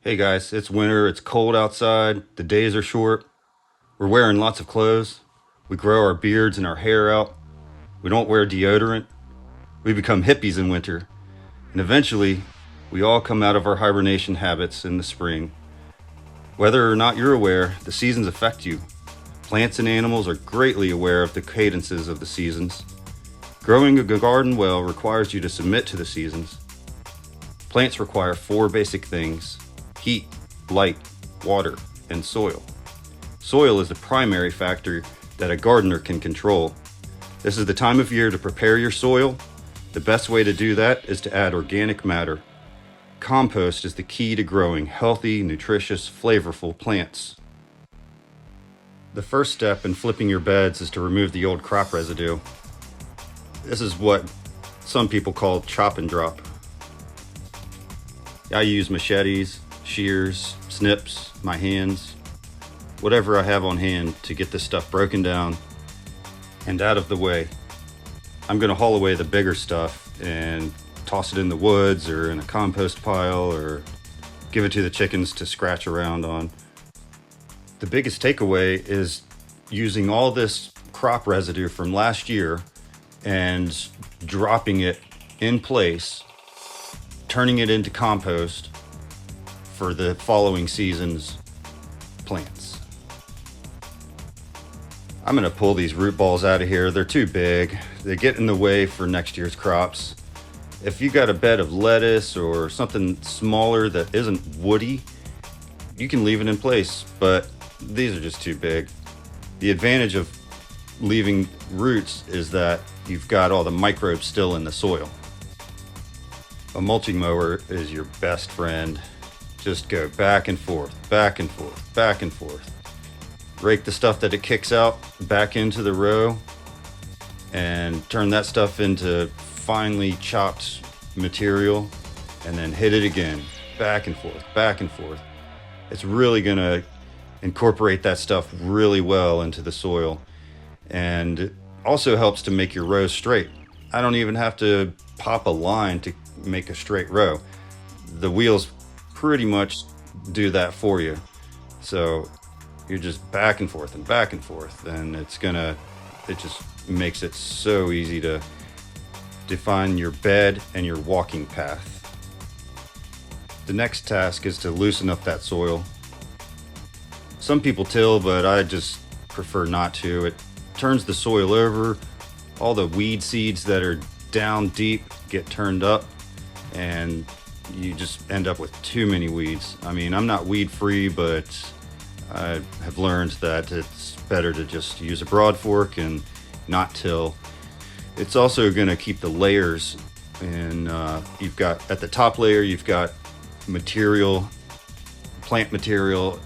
Hey guys, it's winter, it's cold outside, the days are short, we're wearing lots of clothes, we grow our beards and our hair out, we don't wear deodorant, we become hippies in winter, and eventually we all come out of our hibernation habits in the spring. Whether or not you're aware, the seasons affect you. Plants and animals are greatly aware of the cadences of the seasons. Growing a garden well requires you to submit to the seasons. Plants require 4 basic things: heat, light, water, and soil. Soil is the primary factor that a gardener can control. This is the time of year to prepare your soil. The best way to do that is to add organic matter. Compost is the key to growing healthy, nutritious, flavorful plants. The first step in flipping your beds is to remove the old crop residue. This is what some people call chop and drop. I use machetes, shears, snips, my hands, whatever I have on hand to get this stuff broken down and out of the way. I'm going to haul away the bigger stuff and toss it in the woods or in a compost pile or give it to the chickens to scratch around on. The biggest takeaway is using all this crop residue from last year and dropping it in place, turning it into compost for the following season's plants. I'm going to pull these root balls out of here. They're too big. They get in the way for next year's crops. If you got a bed of lettuce or something smaller that isn't woody, you can leave it in place, but these are just too big. The advantage of leaving roots is that you've got all the microbes still in the soil. A mulching mower is your best friend. Just go back and forth, back and forth, back and forth. Rake the stuff that it kicks out back into the row and turn that stuff into finely chopped material, and then hit it again, back and forth, back and forth. It's really gonna incorporate that stuff really well into the soil, and it also helps to make your rows straight. I don't even have to pop a line to make a straight row. The wheels pretty much do that for you. So you're just back and forth and back and forth, and it just makes it so easy to define your bed and your walking path. The next task is to loosen up that soil. Some people till, but I just prefer not to. It turns the soil over. All the weed seeds that are down deep get turned up, and you just end up with too many weeds. I mean, I'm not weed free, but I have learned that it's better to just use a broad fork and not till. It's also going to keep the layers, and you've got at the top layer, you've got material, plant material.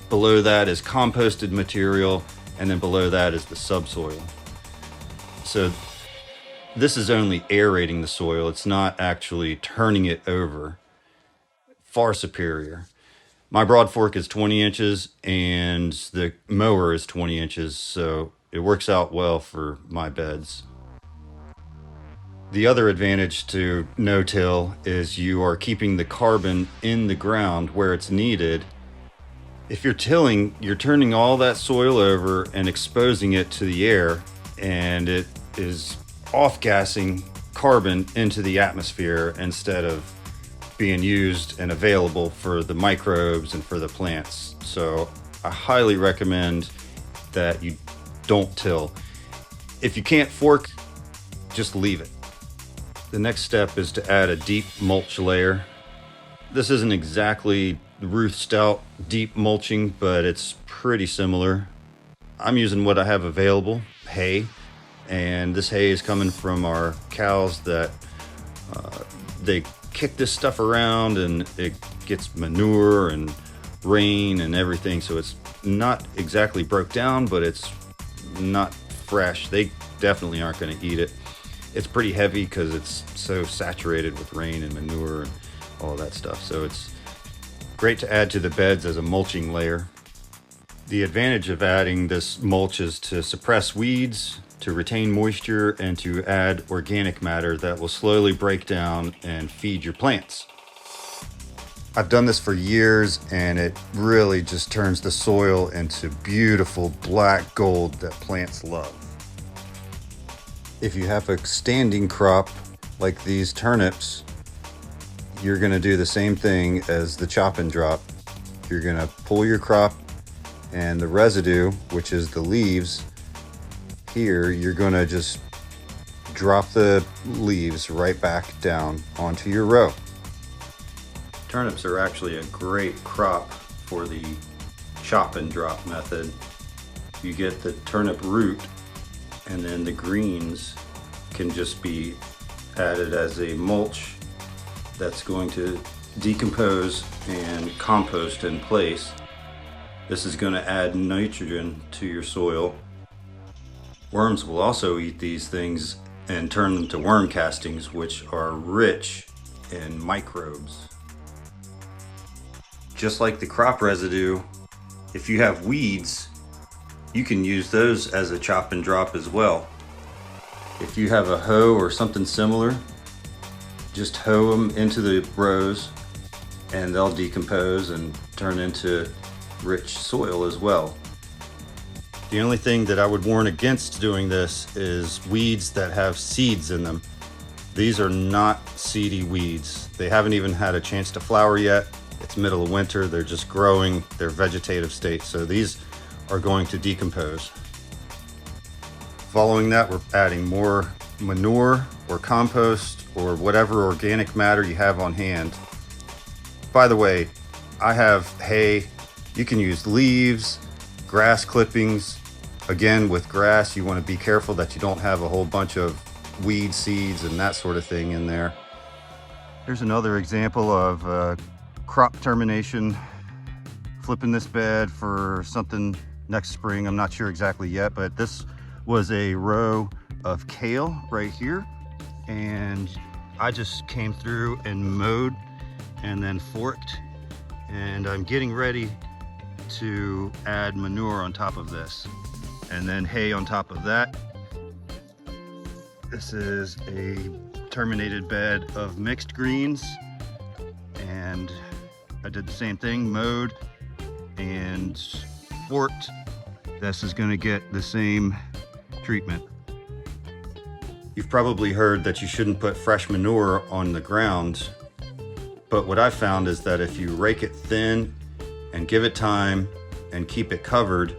Below that is composted material, and then below that is the subsoil. So this is only aerating the soil. It's not actually turning it over. Far superior. My broad fork is 20 inches and the mower is 20 inches, so it works out well for my beds. The other advantage to no-till is you are keeping the carbon in the ground where it's needed. If you're tilling, you're turning all that soil over and exposing it to the air, and it is off-gassing carbon into the atmosphere instead of being used and available for the microbes and for the plants. So I highly recommend that you don't till. If you can't fork, just leave it. The next step is to add a deep mulch layer. This isn't exactly Ruth Stout deep mulching, but it's pretty similar. I'm using what I have available, hay, and this hay is coming from our cows that they kick this stuff around and it gets manure and rain and everything, so it's not exactly broke down, but it's not fresh. They definitely aren't going to eat it. It's pretty heavy because it's so saturated with rain and manure and all that stuff, so it's great to add to the beds as a mulching layer. The advantage of adding this mulch is to suppress weeds, to retain moisture and to add organic matter that will slowly break down and feed your plants. I've done this for years, and it really just turns the soil into beautiful black gold that plants love. If you have a standing crop like these turnips, you're going to do the same thing as the chop and drop. You're going to pull your crop, and the residue, which is the leaves, here you're going to just drop the leaves right back down onto your row. Turnips are actually a great crop for the chop and drop method. You get the turnip root, and then the greens can just be added as a mulch that's going to decompose and compost in place. This is going to add nitrogen to your soil. Worms will also eat these things and turn them to worm castings, which are rich in microbes. Just like the crop residue, if you have weeds, you can use those as a chop and drop as well. If you have a hoe or something similar, just hoe them into the rows and they'll decompose and turn into rich soil as well. The only thing that I would warn against doing this is weeds that have seeds in them. These are not seedy weeds. They haven't even had a chance to flower yet. It's middle of winter, they're just growing their vegetative state, so these are going to decompose. Following that, we're adding more manure or compost or whatever organic matter you have on hand. By the way, I have hay. You can use leaves, grass clippings. Again, with grass, you want to be careful that you don't have a whole bunch of weed seeds and that sort of thing in there. Here's another example of crop termination, flipping this bed for something next spring. I'm not sure exactly yet, but this was a row of kale right here, and I just came through and mowed and then forked, and I'm getting ready to add manure on top of this and then hay on top of that. This is a terminated bed of mixed greens, and I did the same thing, mowed and forked. This is going to get the same treatment. You've probably heard that you shouldn't put fresh manure on the ground, but what I found is that if you rake it thin and give it time and keep it covered,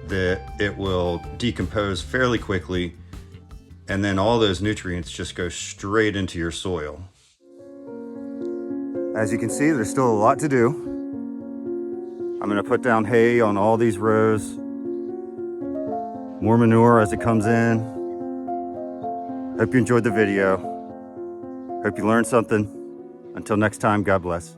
that it will decompose fairly quickly, and then all those nutrients just go straight into your soil. As you can see, there's still a lot to do. I'm going to put down hay on all these rows, more manure as it comes in. Hope you enjoyed the video. Hope you learned something. Until next time, God bless.